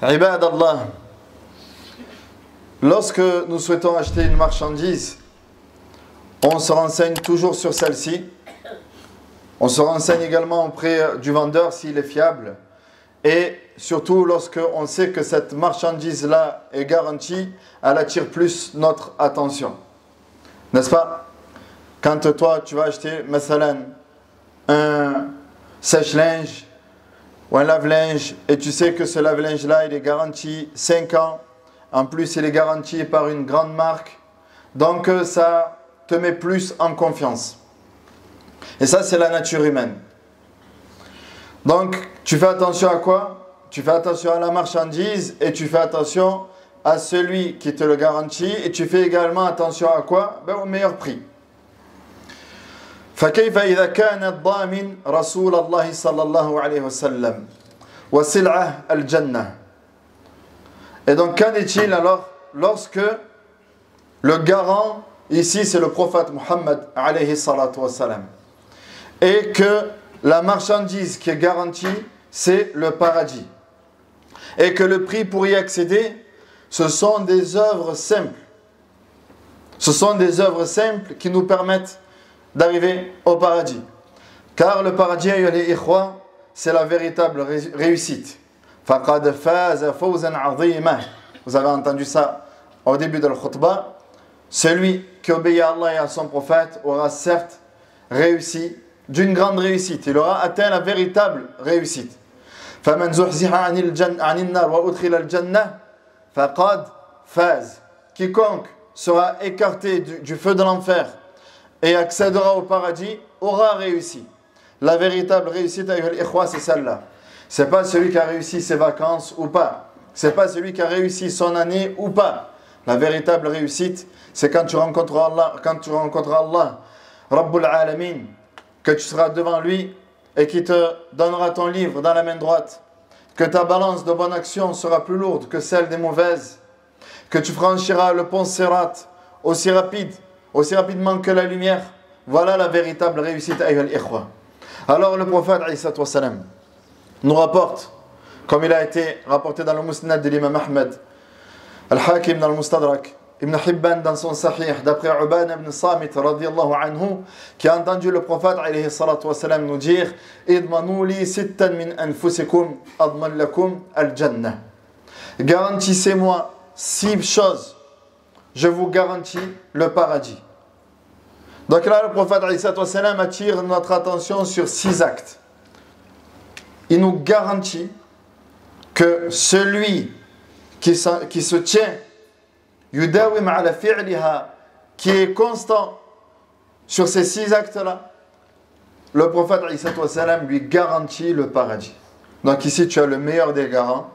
Ibad Allah, lorsque nous souhaitons acheter une marchandise, on se renseigne toujours sur celle-ci. On se renseigne également auprès du vendeur s'il est fiable. Et surtout lorsque on sait que cette marchandise-là est garantie, elle attire plus notre attention. N'est-ce pas? Quand toi tu vas acheter, masalan, un sèche-linge ou un lave-linge, et tu sais que ce lave-linge-là, il est garanti 5 ans. En plus, il est garanti par une grande marque. Donc, ça te met plus en confiance. Et ça, c'est la nature humaine. Donc, tu fais attention à quoi? Tu fais attention à la marchandise et tu fais attention à celui qui te le garantit. Et tu fais également attention à quoi? Au meilleur prix. فكيف إذا كان الضامن رسول الله صلى الله عليه وسلم وسلعة الجنة. Et donc qu'en est-il alors lorsque le garant, ici c'est le prophète Muhammad alayhi salatu wassalam, et que la marchandise qui est garantie c'est le paradis, et que le prix pour y accéder ce sont des œuvres simples. Ce sont des œuvres simples qui nous permettent d'arriver au paradis. Car le paradis, c'est la véritable réussite. فَقَدْ فَازَ فَوْزًا عَظِيمًا. Vous avez entendu ça au début de la khutbah. Celui qui obéit à Allah et à son prophète aura certes réussi d'une grande réussite. Il aura atteint la véritable réussite. فَمَنْ زُحْزِحَ عَنِ النَّارِ وَأُدْخِلَ الْجَنَّةِ فَقَدْ فَازَ. Quiconque sera écarté du feu de l'enfer et accédera au paradis, aura réussi. La véritable réussite, c'est celle-là. C'est pas celui qui a réussi ses vacances ou pas. C'est pas celui qui a réussi son année ou pas. La véritable réussite, c'est quand tu rencontreras Allah, Rabbul Alamin, que tu seras devant lui et qui te donnera ton livre dans la main droite, que ta balance de bonne action sera plus lourde que celle des mauvaises, que tu franchiras le pont Sirat aussi rapidement que la lumière. Voilà la véritable réussite, ayyuhal ikhwa. Alors le prophète alayhi wassalam nous rapporte, comme il a été rapporté dans le Musnad de l'imam Ahmed, Al-Hakim dans le Mustadrak, Ibn Hibban dans son Sahih, d'après Uban ibn Samit radiyallahu anhu, qui a entendu le prophète alayhi salatu wassalam nous dire: idmanu li sittan min anfusikum adman lakum al-jannah. Garantissez-moi 6 choses, je vous garantis le paradis. Donc là, le prophète attire notre attention sur 6 actes. Il nous garantit que celui qui se tient, yudawim ala fi'liha, qui est constant sur ces 6 actes-là, le prophète lui garantit le paradis. Donc ici, tu as le meilleur des garants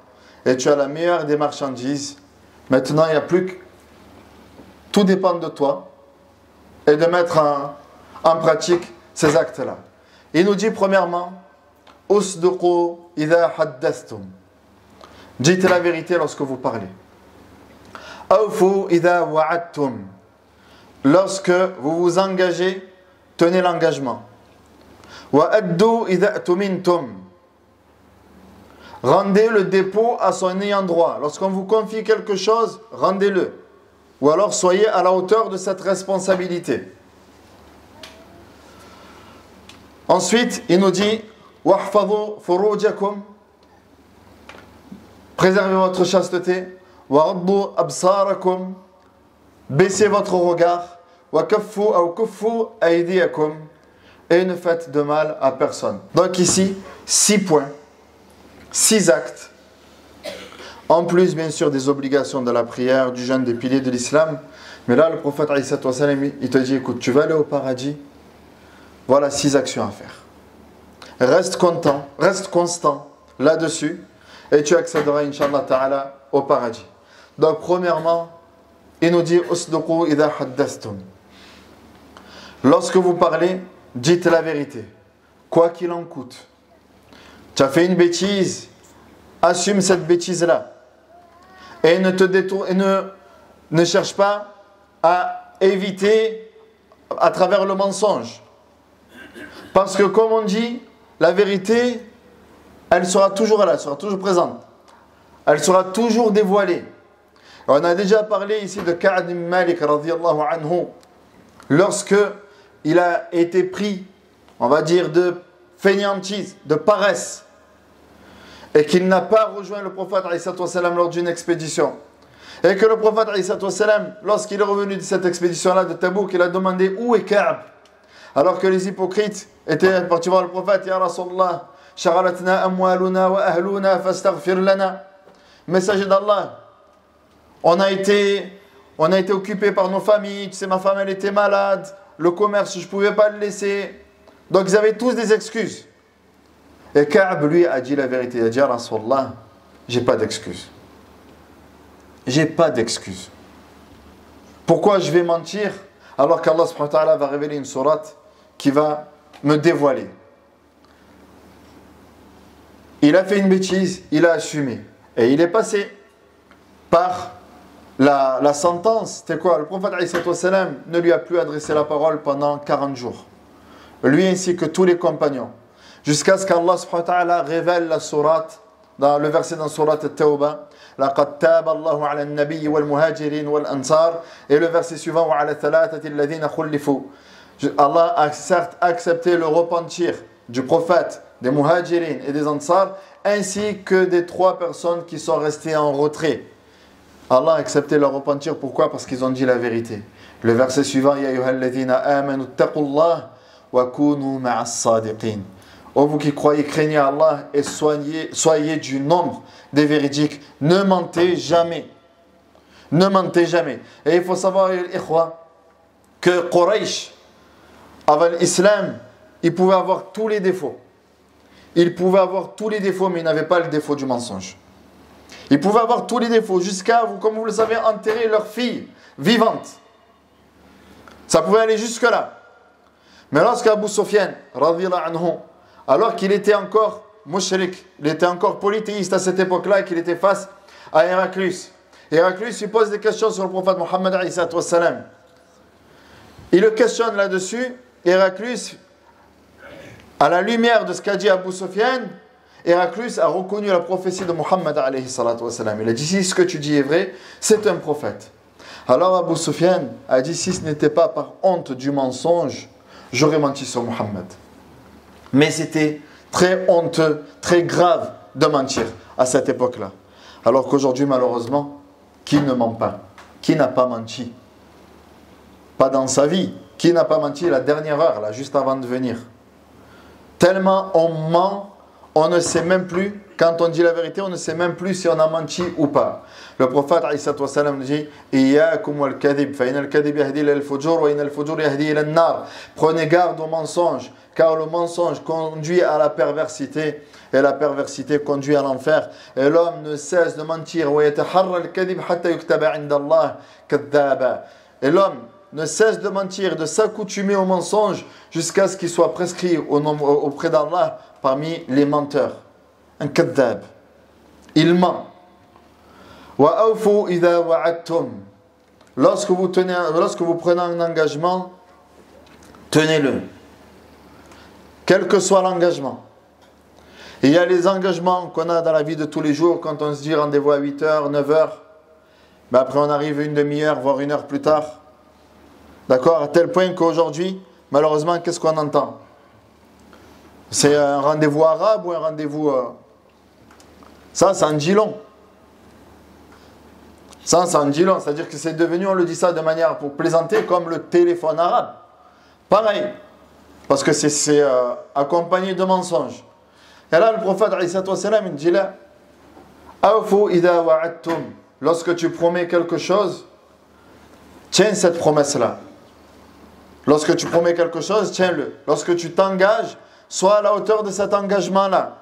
et tu as la meilleure des marchandises. Maintenant, il n'y a plus que... Tout dépend de toi et de mettre en pratique ces actes-là. Il nous dit premièrement, Usduqu idha haddathtum. Dites la vérité lorsque vous parlez. Awfu idha wa'adtum. Lorsque vous vous engagez, tenez l'engagement. Wa addu idha atumintum. Rendez le dépôt à son ayant droit. Lorsqu'on vous confie quelque chose, rendez-le. Ou alors soyez à la hauteur de cette responsabilité. Ensuite, il nous dit wahfadhu furujakum. Préservez votre chasteté. Waraddu absarakum. Baissez votre regard. Wa kaffu aw kuffu aydiyakum. Et ne faites de mal à personne. Donc ici, 6 points, 6 actes. En plus, bien sûr, des obligations de la prière, du jeûne, des piliers de l'islam. Mais là, le prophète, il te dit, écoute, tu vas aller au paradis. Voilà 6 actions à faire. Reste constant là-dessus. Et tu accéderas, Inch'Allah ta'ala, au paradis. Donc, premièrement, il nous dit, Usduqu idha haddathtum. Lorsque vous parlez, dites la vérité. Quoi qu'il en coûte. Tu as fait une bêtise, assume cette bêtise-là. Et ne cherche pas à éviter à travers le mensonge. Parce que comme on dit, la vérité, elle sera toujours là, elle sera toujours présente. elle sera toujours dévoilée. On a déjà parlé ici de Ka'b ibn Malik radhiyallahu anhu, lorsque il a été pris, on va dire, de fainéantise, de paresse, et qu'il n'a pas rejoint le prophète alayhi salatu wassalam lors d'une expédition. Et que le prophète alayhi salatu wassalam, lorsqu'il est revenu de cette expédition-là de Tabouk, il a demandé où est Ka'b, alors que les hypocrites étaient partis voir le prophète. Ya Rasulallah, shaghalatna amwaluna wa ahluna fastaghfir lana. Messager d'Allah, on a été occupés par nos familles, tu sais, ma femme elle était malade, le commerce je ne pouvais pas le laisser. Donc ils avaient tous des excuses. Et Ka'b lui a dit la vérité, il a dit Ya Rasulallah, j'ai pas d'excuses. J'ai pas d'excuses. Pourquoi je vais mentir alors qu'Allah subhanahu wa ta'ala va révéler une sourate qui va me dévoiler. Il a fait une bêtise, il a assumé. Et il est passé par la sentence. C'était quoi? Le prophète alayhi salatu wassalam ne lui a plus adressé la parole pendant 40 jours. Lui ainsi que tous les compagnons. Jusqu'à ce qu'Allah subhanahu wa ta'ala révèle la sourate, dans le verset dans sourate At-Tawbah. لَقَدْ تَابَ اللَّهُ عَلَى النَّبِيِّ وَالْمُهَاجِرِينَ وَالْأَنصَارِ. Et le verset suivant وَعَلَى الثَّلَاثَةِ الَّذِينَ خُلِّفُوا. Allah a certes accepté le repentir du prophète, des muhajirin et des ansar, ainsi que des 3 personnes qui sont restées en retrait. Allah a accepté leur repentir. Pourquoi? Parce qu'ils ont dit la vérité. Le verset suivant Ya ayyuhalladhina amanu ittaqullah wa kunu ma'as sadiqin. Ô vous qui croyez, craignez Allah et soyez du nombre des véridiques. Ne mentez jamais. Ne mentez jamais. Et il faut savoir, que Quraysh, avant l'islam, il pouvait avoir tous les défauts. Il pouvait avoir tous les défauts, mais il n'avait pas le défaut du mensonge. Ils pouvaient avoir tous les défauts, jusqu'à, comme vous le savez, enterrer leur fille vivante. Ça pouvait aller jusque-là. Mais lorsqu'Abu Sufyan, radhiyallahu anhu, alors qu'il était encore mushrik, il était encore polythéiste à cette époque-là et qu'il était face à Héraclius. Héraclius lui pose des questions sur le prophète Mohammed alayhi salatu wassalam. Il le questionne là-dessus. Héraclius, à la lumière de ce qu'a dit Abu Sufyan, Héraclius a reconnu la prophétie de Mohammed alayhi salatu wassalam. Il a dit si ce que tu dis est vrai, c'est un prophète. Alors Abu Sufyan a dit si ce n'était pas par honte du mensonge, j'aurais menti sur Mohammed. Mais c'était très honteux, très grave de mentir à cette époque-là. Alors qu'aujourd'hui, malheureusement, qui ne ment pas? Qui n'a pas menti? Pas dans sa vie. Qui n'a pas menti la dernière heure, là, juste avant de venir? Tellement on ment, on ne sait même plus, quand on dit la vérité, on ne sait même plus si on a menti ou pas. Le prophète alayhi salatu wassalam dit Iyyakum wal kadhib fa inna al kadhib yahdi ila al fujur wa inna al fujur yahdi ila an nar. Prenez garde au mensonge, car le mensonge conduit à la perversité et la perversité conduit à l'enfer. Et l'homme ne cesse de mentir. Wa yataharra al kadhib hatta yuktaba 'inda Allah kadhaba. Et l'homme ne cesse de mentir, de s'accoutumer au mensonge jusqu'à ce qu'il soit prescrit auprès d'Allah parmi les menteurs. Un kadhab. Il ment. Wa awfu idha wa'adtum. Lorsque vous prenez un engagement, tenez-le. Quel que soit l'engagement. Il y a les engagements qu'on a dans la vie de tous les jours, quand on se dit rendez-vous à 8h, 9h, mais après on arrive une demi-heure, voire 1 heure plus tard. D'accord? À tel point qu'aujourd'hui, malheureusement, qu'est-ce qu'on entend? C'est un rendez-vous arabe ou un rendez-vous... Ça en dit long. Ça en dit long. C'est-à-dire que c'est devenu, on le dit ça de manière pour plaisanter, comme le téléphone arabe. Pareil. Parce que c'est accompagné de mensonges. Et là, le prophète, alayhi salatu wassalam, il dit là, Awfu idha wa'adtum. Lorsque tu promets quelque chose, tiens cette promesse-là. Lorsque tu promets quelque chose, tiens-le. Lorsque tu t'engages, sois à la hauteur de cet engagement-là.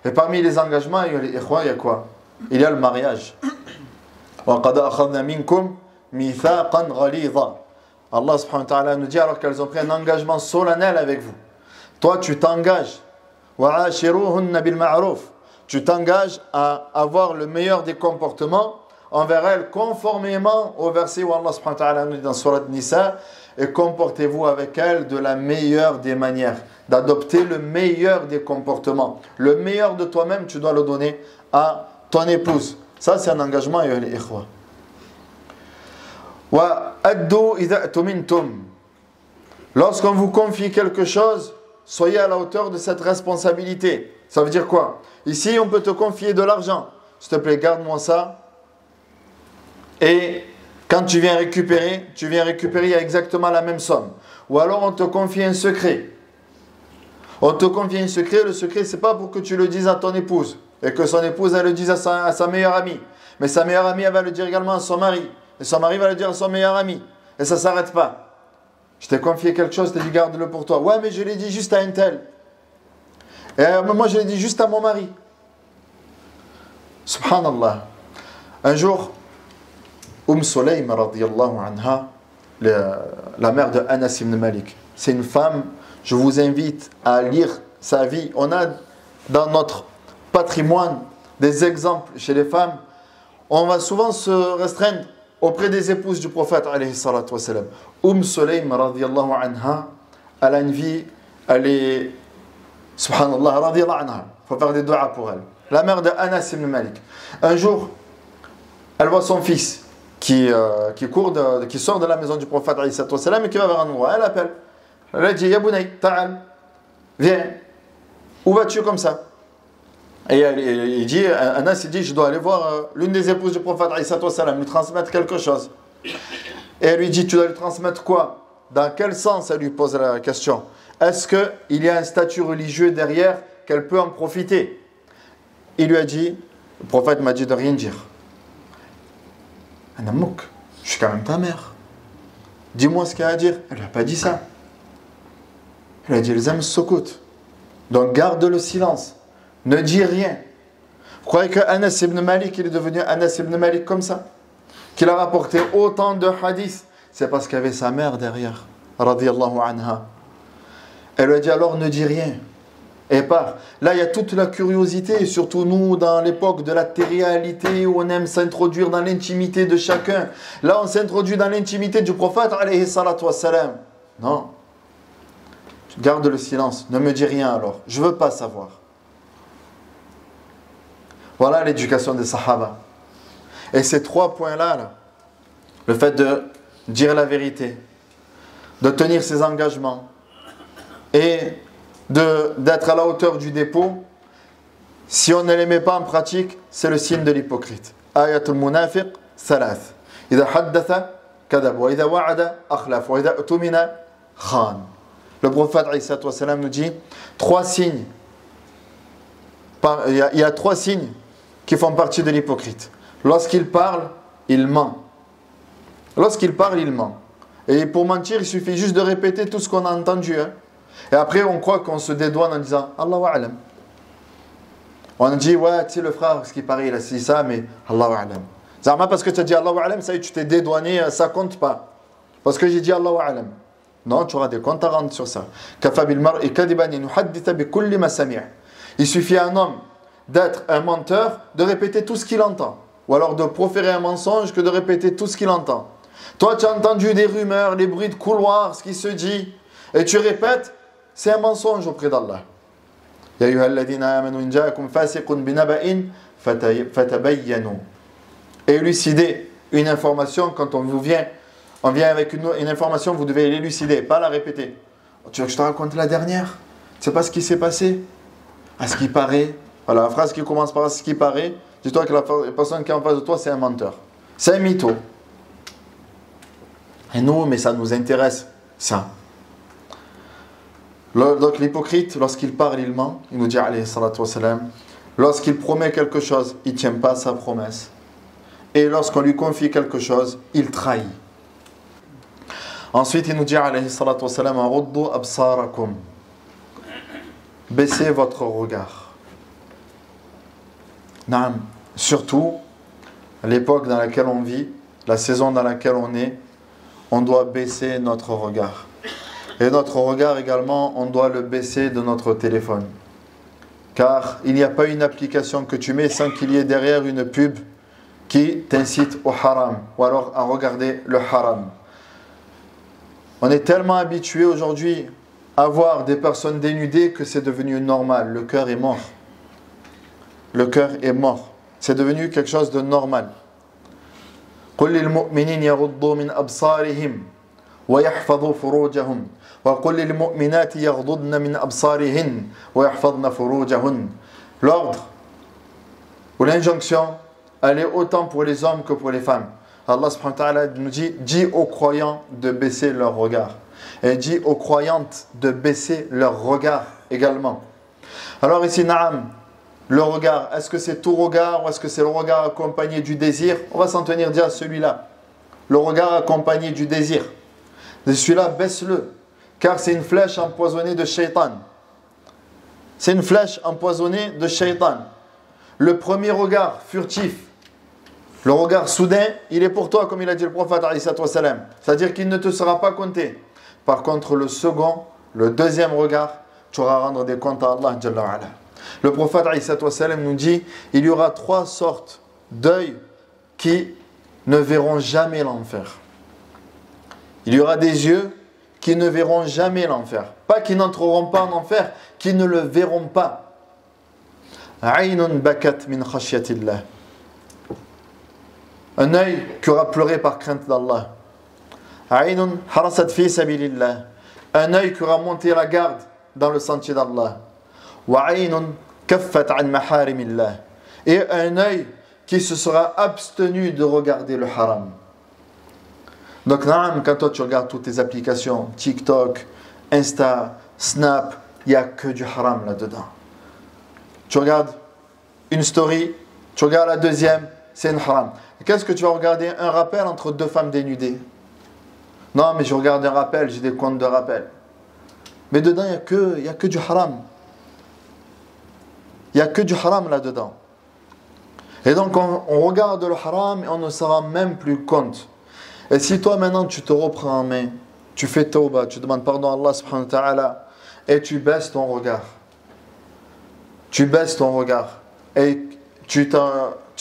Et parmi les engagements, il y a quoi? Il y a le mariage. وَقَدْ أَخَذْنَا مِنْكُمْ مِيثَاقًا غَلِيظًا. Allah subhanahu wa ta'ala nous dit alors qu'elles ont pris un engagement solennel avec vous. Toi, tu t'engages. وَعَاشِرُوهُنَّ بِالْمَعْرُوفِ. Tu t'engages à avoir le meilleur des comportements envers elles, conformément au verset où Allah subhanahu wa ta'ala nous dit dans Surat Nisa, et comportez-vous avec elles de la meilleure des manières, d'adopter le meilleur des comportements. Le meilleur de toi-même, tu dois le donner à ton épouse. Ça, c'est un engagement, ayyuha al-ikhwa. Wa addu idha tumintum. Lorsqu'on vous confie quelque chose, soyez à la hauteur de cette responsabilité. Ça veut dire quoi? Ici, on peut te confier de l'argent. S'il te plaît, garde-moi ça. Et quand tu viens récupérer, il y a exactement la même somme. Ou alors, on te confie un secret. On te confie un secret. Le secret, ce n'est pas pour que tu le dises à ton épouse. Et que son épouse, elle le dise à sa meilleure amie. Mais sa meilleure amie, elle va le dire également à son mari. Et son mari va le dire à son meilleur ami. Et ça ne s'arrête pas. Je t'ai confié quelque chose, je t'ai dit garde-le pour toi. Ouais, mais je l'ai dit juste à un tel. Et moi, je l'ai dit juste à mon mari. Subhanallah. Un jour, Sulaym radiyallahu anha, la mère de Anas ibn Malik, c'est une femme, je vous invite à lire sa vie. On a dans notre patrimoine des exemples chez les femmes. On va souvent se restreindre auprès des épouses du prophète alayhi salatu wassalam. Sulaym radiyallahu anha, elle a une vie, elle est subhanallah radiyallahu anha. Il faut faire des doigts pour elle. La mère de Anas ibn Malik. Un jour, elle voit son fils qui sort de la maison du prophète alayhi salatu wassalam et qui va vers un endroit. Elle appelle. Elle dit Ya bunay, ta'al, viens. Où vas-tu comme ça? Et Anas il dit je dois aller voir l'une des épouses du prophète alayhi salatu wassalam, lui transmettre quelque chose. Et elle lui dit tu dois lui transmettre quoi? Dans quel sens? Elle lui pose la question. Est-ce qu'il y a un statut religieux derrière qu'elle peut en profiter? Il lui a dit, le prophète m'a dit de rien dire. Anamouk, je suis quand même ta mère. Dis-moi ce qu'il y a à dire. Elle lui a pas dit ça. Elle a dit les âmes sukut. Donc garde le silence. Ne dis rien. Vous croyez que Anas ibn Malik, il est devenu Anas ibn Malik comme ça? Qu'il a rapporté autant de hadiths? C'est parce qu'il y avait sa mère derrière. Radiyallahu anha. Elle lui a dit alors ne dis rien. Et part. Là, il y a toute la curiosité, et surtout nous, dans l'époque de la térialité, où on aime s'introduire dans l'intimité de chacun. Là, on s'introduit dans l'intimité du prophète, alayhi salatu wassalam. Non. Garde le silence. Ne me dis rien alors. Je ne veux pas savoir. Voilà l'éducation des sahaba. Et ces trois points-là, là, le fait de dire la vérité, de tenir ses engagements, et d'être à la hauteur du dépôt, si on ne les met pas en pratique, c'est le signe de l'hypocrite. Ayatul munafiq, thalath. Idha haddatha, kadab. Wa idha wa'ada, akhlaf. Wa idha utumina, khan. Le prophète nous dit trois signes. Il y a trois signes qui font partie de l'hypocrite. Lorsqu'il parle, il ment. Lorsqu'il parle, il ment. Et pour mentir, il suffit juste de répéter tout ce qu'on a entendu. Et après, on croit qu'on se dédouane en disant Allahu a'lam. On dit, ouais, tu sais, le frère, ce qui paraît, il a dit ça, mais Allahu a'lam. Zama, parce que tu as dit Allahu a'lam, ça y est, tu t'es dédouané, ça compte pas. Parce que j'ai dit Allahu a'lam. Non, tu auras des comptes à rendre sur ça. Il suffit à un homme d'être un menteur, de répéter tout ce qu'il entend. Ou alors de proférer un mensonge que de répéter tout ce qu'il entend. Toi, tu as entendu des rumeurs, les bruits de couloir, ce qui se dit, et tu répètes, c'est un mensonge auprès d'Allah. Ya ayyuhalladhina amanu in ja'akum fasiqun binaba'in fatabayyanu. Élucider une information quand on vient avec une information, vous devez l'élucider, pas la répéter. Tu veux que je te raconte la dernière? Tu sais pas ce qui s'est passé? À ce qui paraît. Voilà, la phrase qui commence par ce qui paraît, dis-toi que la personne qui est en face de toi, c'est un menteur. C'est un mytho. Et nous, mais ça nous intéresse, ça. Donc l'hypocrite, lorsqu'il parle, il ment. Il nous dit, alayhi salatu wassalam, lorsqu'il promet quelque chose, il ne tient pas sa promesse. Et lorsqu'on lui confie quelque chose, il trahit. Ensuite, il nous dit, alayhi salatu wassalam, aruddu absarakum. Baissez votre regard. Naam. Surtout, à l'époque dans laquelle on vit, la saison dans laquelle on est, on doit baisser notre regard. Et notre regard également, on doit le baisser de notre téléphone. Car il n'y a pas une application que tu mets sans qu'il y ait derrière une pub qui t'incite au haram, ou alors à regarder le haram. On est tellement habitué aujourd'hui à voir des personnes dénudées que c'est devenu normal. Le cœur est mort. Le cœur est mort. C'est devenu quelque chose de normal. قل للمؤمنين يغضوا من أبصارهم ويحفظوا فروجهم وقل للمؤمنات يغضضن من أبصارهن ويحفظن فروجهن. L'ordre ou l'injonction, elle est autant pour les hommes que pour les femmes. Allah subhanahu wa ta'ala nous dit aux croyants de baisser leur regard. Et dit aux croyantes de baisser leur regard également. Alors ici, Naam, le regard, est-ce que c'est tout regard ou est-ce que c'est le regard accompagné du désir? On va s'en tenir dire à celui-là. Le regard accompagné du désir. Et celui-là, baisse-le. Car c'est une flèche empoisonnée de shaitan. C'est une flèche empoisonnée de shaitan. Le premier regard furtif, le regard soudain, il est pour toi, comme il a dit le prophète, c'est-à-dire qu'il ne te sera pas compté. Par contre, le second, le deuxième regard, tu auras à rendre des comptes à Allah Jalla wa Ala. Le prophète nous dit, il y aura 3 sortes d'œils qui ne verront jamais l'enfer. Il y aura des yeux qui ne verront jamais l'enfer. Pas qui n'entreront pas en enfer, qui ne le verront pas. Aynun bakat min khashyatillah. Un œil qui aura pleuré par crainte d'Allah. Aynun harasat fi sabilillah. Un œil qui aura monté la garde dans le sentier d'Allah. Wa aynun kaffat an maharimillah. Et un œil qui se sera abstenu de regarder le haram. Donc, quand toi tu regardes toutes tes applications, TikTok, Insta, Snap, il n'y a que du haram là-dedans. Tu regardes une story, tu regardes la deuxième, c'est une haram. Qu'est-ce que tu vas regarder? Un rappel entre 2 femmes dénudées. Non, mais je regarde un rappel, j'ai des comptes de rappel. Mais dedans, il n'y a que du haram. Il n'y a que du haram là-dedans. Et donc, on regarde le haram et on ne s'en rend même plus compte. Et si toi, maintenant, tu te reprends en main, tu fais tawbah, tu demandes pardon à Allah subhanahu wa ta'ala, et tu baisses ton regard. Tu baisses ton regard. Et tu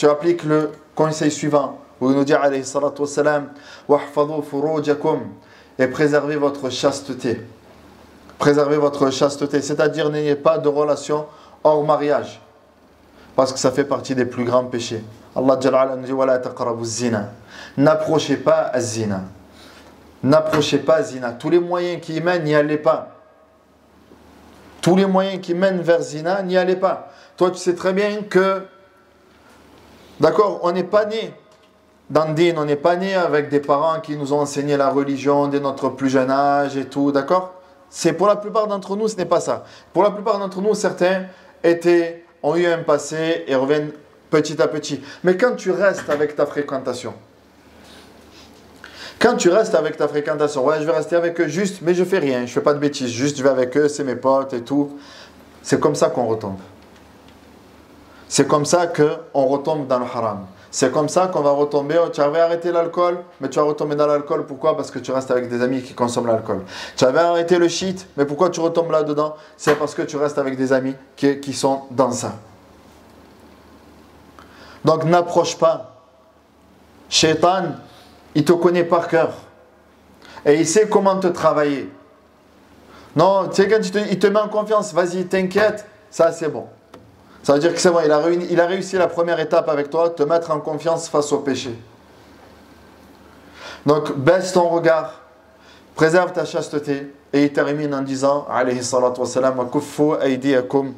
appliques le conseil suivant, où il nous dit, alayhi salatu wassalam, wahfadhu furujakum, et préservez votre chasteté. Préservez votre chasteté, c'est-à-dire n'ayez pas de relation hors mariage. Parce que ça fait partie des plus grands péchés. Allah Jalla nous dit, wala taqrabu zina. N'approchez pas à zina. N'approchez pas à zina. Tous les moyens qui y mènent, n'y allez pas. Tous les moyens qui mènent vers zina, n'y allez pas. Toi, tu sais très bien que, d'accord, on n'est pas né dans le din, on n'est pas né avec des parents qui nous ont enseigné la religion dès notre plus jeune âge et tout, d'accord? C'est pour la plupart d'entre nous, ce n'est pas ça. Pour la plupart d'entre nous, certains ont eu un passé et reviennent petit à petit. Mais quand tu restes avec ta fréquentation, ouais, je vais rester avec eux juste, mais je fais rien, je fais pas de bêtises, juste je vais avec eux, c'est mes potes et tout. C'est comme ça qu'on retombe. C'est comme ça qu'on retombe dans le haram. C'est comme ça qu'on va retomber. Tu avais arrêté l'alcool, mais tu vas retomber dans l'alcool. Pourquoi? Parce que tu restes avec des amis qui consomment l'alcool. Tu avais arrêté le shit, mais pourquoi tu retombes là-dedans? C'est parce que tu restes avec des amis qui sont dans ça. Donc n'approche pas. Shaitan, il te connaît par cœur. Et il sait comment te travailler. Non, tu sais, quand il te met en confiance, vas-y, t'inquiète, ça c'est bon. Ça veut dire que c'est bon, il a réussi la première étape avec toi, te mettre en confiance face au péché. Donc, baisse ton regard, préserve ta chasteté, et il termine en disant, alayhi salatu wassalam, kuffu aydiyakum,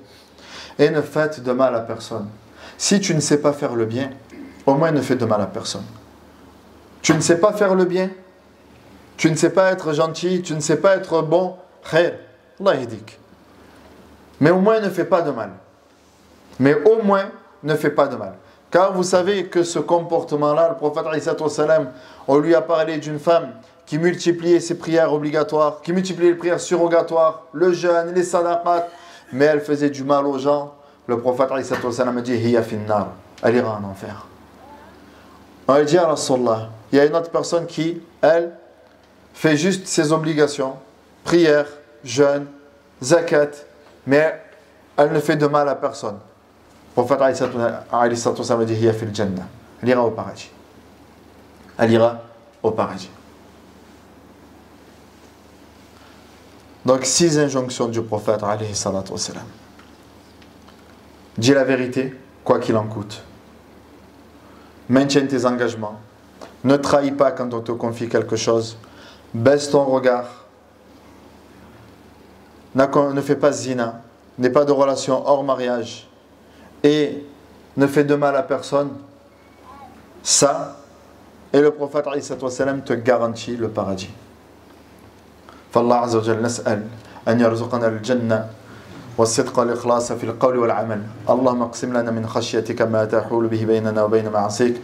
et ne faites de mal à personne. Si tu ne sais pas faire le bien, au moins ne fais de mal à personne. Tu ne sais pas faire le bien, tu ne sais pas être gentil, tu ne sais pas être bon, khair, Allah yadik. Mais au moins ne fais pas de mal. Mais au moins, ne fais pas de mal. Car vous savez que ce comportement-là, le prophète, on lui a parlé d'une femme qui multipliait ses prières obligatoires, qui multipliait les prières surrogatoires, le jeûne, les sadaqat, mais elle faisait du mal aux gens. Le prophète a dit, hiya finnar, elle ira en enfer. On a dit à Rasulallah, il y a une autre personne qui, elle, fait juste ses obligations, prière, jeûne, zakat, mais elle ne fait de mal à personne. Le prophète a dit, hiya fil jannah, elle ira au paradis. Elle ira au paradis. Donc 6 injonctions du prophète alayhi salatu wassalam. Dis la vérité, quoi qu'il en coûte. maintiens tes engagements, ne trahis pas quand on te confie quelque chose, baisse ton regard, ne fais pas zina, n'aie pas de relation hors mariage et ne fais de mal à personne. Ça, et le prophète te garantit le paradis. فالله عز وجل نسأل أن يرزقنا الجنة والصدق والإخلاص في القول والعمل. اللهم اقسم لنا من خشيتك ما تحول به بيننا وبين معصيك